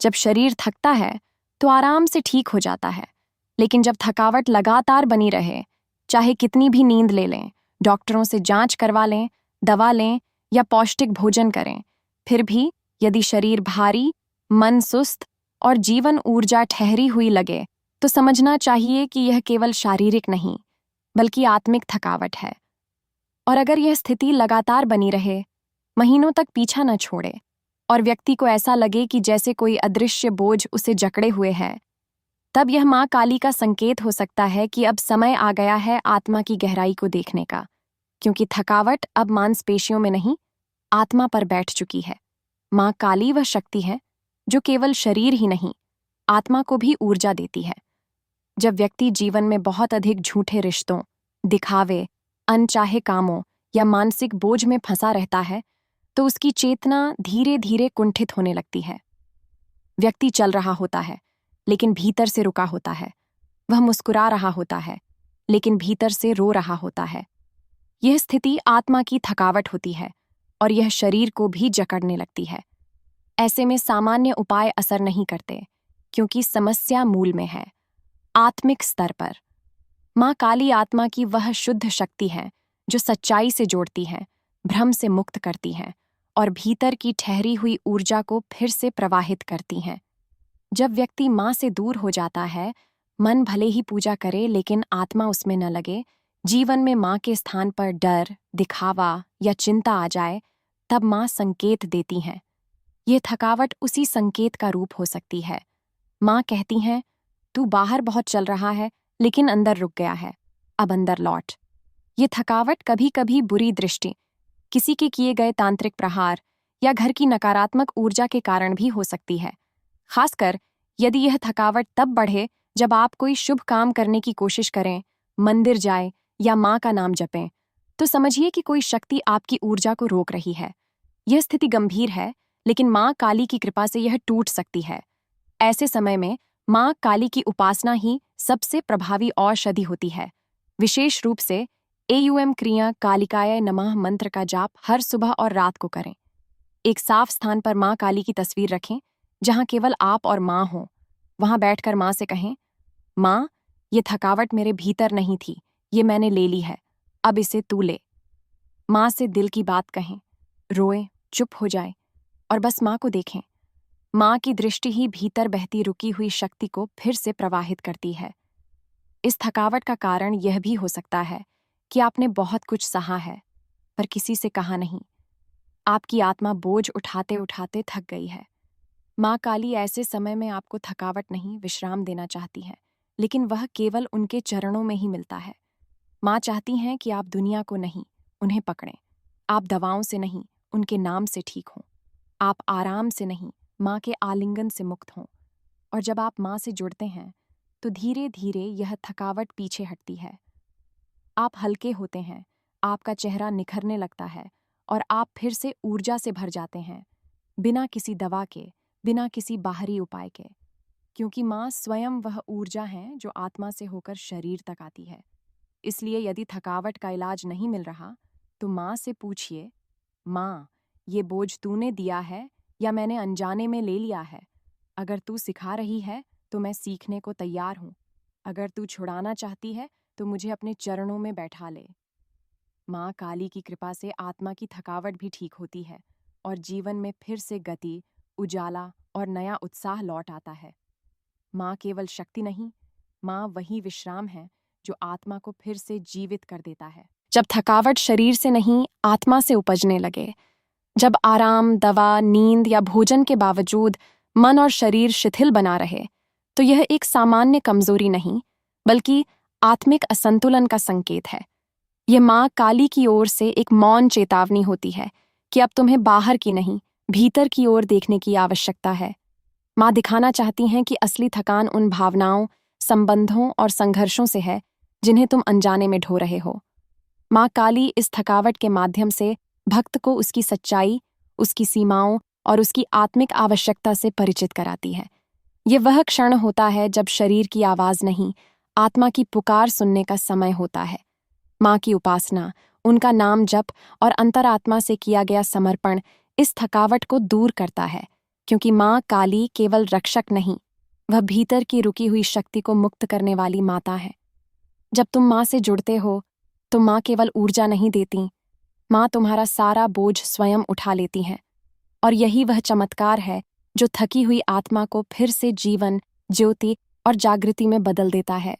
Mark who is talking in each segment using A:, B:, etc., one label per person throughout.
A: जब शरीर थकता है तो आराम से ठीक हो जाता है, लेकिन जब थकावट लगातार बनी रहे, चाहे कितनी भी नींद ले लें, डॉक्टरों से जांच करवा लें, दवा लें या पौष्टिक भोजन करें, फिर भी यदि शरीर भारी, मन सुस्त और जीवन ऊर्जा ठहरी हुई लगे, तो समझना चाहिए कि यह केवल शारीरिक नहीं, बल्कि आत्मिक थकावट है। और अगर यह स्थिति लगातार बनी रहे, महीनों तक पीछा न छोड़े और व्यक्ति को ऐसा लगे कि जैसे कोई अदृश्य बोझ उसे जकड़े हुए है, तब यह माँ काली का संकेत हो सकता है कि अब समय आ गया है आत्मा की गहराई को देखने का, क्योंकि थकावट अब मांसपेशियों में नहीं, आत्मा पर बैठ चुकी है। माँ काली वह शक्ति है जो केवल शरीर ही नहीं, आत्मा को भी ऊर्जा देती है। जब व्यक्ति जीवन में बहुत अधिक झूठे रिश्तों, दिखावे, अनचाहे कामों या मानसिक बोझ में फंसा रहता है, तो उसकी चेतना धीरे धीरे कुंठित होने लगती है। व्यक्ति चल रहा होता है, लेकिन भीतर से रुका होता है। वह मुस्कुरा रहा होता है, लेकिन भीतर से रो रहा होता है। यह स्थिति आत्मा की थकावट होती है और यह शरीर को भी जकड़ने लगती है। ऐसे में सामान्य उपाय असर नहीं करते, क्योंकि समस्या मूल में है, आत्मिक स्तर पर। माँ काली आत्मा की वह शुद्ध शक्ति है जो सच्चाई से जोड़ती है, भ्रम से मुक्त करती है और भीतर की ठहरी हुई ऊर्जा को फिर से प्रवाहित करती हैं। जब व्यक्ति माँ से दूर हो जाता है, मन भले ही पूजा करे लेकिन आत्मा उसमें न लगे, जीवन में माँ के स्थान पर डर, दिखावा या चिंता आ जाए, तब माँ संकेत देती हैं। ये थकावट उसी संकेत का रूप हो सकती है। माँ कहती हैं, तू बाहर बहुत चल रहा है लेकिन अंदर रुक गया है, अब अंदर लौट। ये थकावट कभी कभी बुरी दृष्टि, किसी के किए गए तांत्रिक प्रहार या घर की नकारात्मक ऊर्जा के कारण भी हो सकती है। खासकर यदि यह थकावट तब बढ़े जब आप कोई शुभ काम करने की कोशिश करें, मंदिर जाएं या माँ का नाम जपें, तो समझिए कि कोई शक्ति आपकी ऊर्जा को रोक रही है। यह स्थिति गंभीर है, लेकिन माँ काली की कृपा से यह टूट सकती है। ऐसे समय में माँ काली की उपासना ही सबसे प्रभावी औषधि होती है। विशेष रूप से AUM क्रिया कालिकाय नमः मंत्र का जाप हर सुबह और रात को करें। एक साफ स्थान पर माँ काली की तस्वीर रखें, जहां केवल आप और माँ हो। वहां बैठकर माँ से कहें, माँ, ये थकावट मेरे भीतर नहीं थी, ये मैंने ले ली है, अब इसे तू ले। माँ से दिल की बात कहें, रोएं, चुप हो जाएं और बस माँ को देखें। माँ की दृष्टि ही भीतर बहती रुकी हुई शक्ति को फिर से प्रवाहित करती है। इस थकावट का कारण यह भी हो सकता है कि आपने बहुत कुछ सहा है, पर किसी से कहा नहीं। आपकी आत्मा बोझ उठाते उठाते थक गई है। माँ काली ऐसे समय में आपको थकावट नहीं, विश्राम देना चाहती है, लेकिन वह केवल उनके चरणों में ही मिलता है। माँ चाहती हैं कि आप दुनिया को नहीं, उन्हें पकड़ें। आप दवाओं से नहीं, उनके नाम से ठीक हों। आप आराम से नहीं, माँ के आलिंगन से मुक्त हों। और जब आप माँ से जुड़ते हैं, तो धीरे धीरे यह थकावट पीछे हटती है। आप हल्के होते हैं, आपका चेहरा निखरने लगता है और आप फिर से ऊर्जा से भर जाते हैं, बिना किसी दवा के, बिना किसी बाहरी उपाय के। क्योंकि माँ स्वयं वह ऊर्जा है जो आत्मा से होकर शरीर तक आती है। इसलिए यदि थकावट का इलाज नहीं मिल रहा, तो माँ से पूछिए, माँ, ये बोझ तूने दिया है या मैंने अनजाने में ले लिया है? अगर तू सिखा रही है तो मैं सीखने को तैयार हूँ। अगर तू छुड़ाना चाहती है तो मुझे अपने चरणों में बैठा ले। माँ काली की कृपा से आत्मा की थकावट भी ठीक होती है और जीवन में फिर से गति, उजाला और नया उत्साह लौट आता है। माँ केवल शक्ति नहीं, माँ वही विश्राम है जो आत्मा को फिर से जीवित कर देता है। जब थकावट शरीर से नहीं, आत्मा से उपजने लगे, जब आराम, दवा, नींद या भोजन के बावजूद मन और शरीर शिथिल बना रहे, तो यह एक सामान्य कमजोरी नहीं, बल्कि आत्मिक असंतुलन का संकेत है। यह माँ काली की ओर से एक मौन चेतावनी होती है कि अब तुम्हें बाहर की नहीं, भीतर की ओर देखने की आवश्यकता है। माँ दिखाना चाहती हैं कि असली थकान उन भावनाओं, संबंधों और संघर्षों से है जिन्हें तुम अनजाने में ढो रहे हो। माँ काली इस थकावट के माध्यम से भक्त को उसकी सच्चाई, उसकी सीमाओं और उसकी आत्मिक आवश्यकता से परिचित कराती है। ये वह क्षण होता है जब शरीर की आवाज नहीं, आत्मा की पुकार सुनने का समय होता है। माँ की उपासना, उनका नाम जप और अंतरात्मा से किया गया समर्पण इस थकावट को दूर करता है। क्योंकि माँ काली केवल रक्षक नहीं, वह भीतर की रुकी हुई शक्ति को मुक्त करने वाली माता है। जब तुम माँ से जुड़ते हो तो माँ केवल ऊर्जा नहीं देती, माँ तुम्हारा सारा बोझ स्वयं उठा लेती है। और यही वह चमत्कार है जो थकी हुई आत्मा को फिर से जीवन, ज्योति और जागृति में बदल देता है।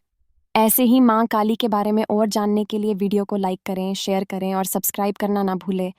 A: ऐसे ही माँ काली के बारे में और जानने के लिए वीडियो को लाइक करें, शेयर करें और सब्सक्राइब करना ना भूलें।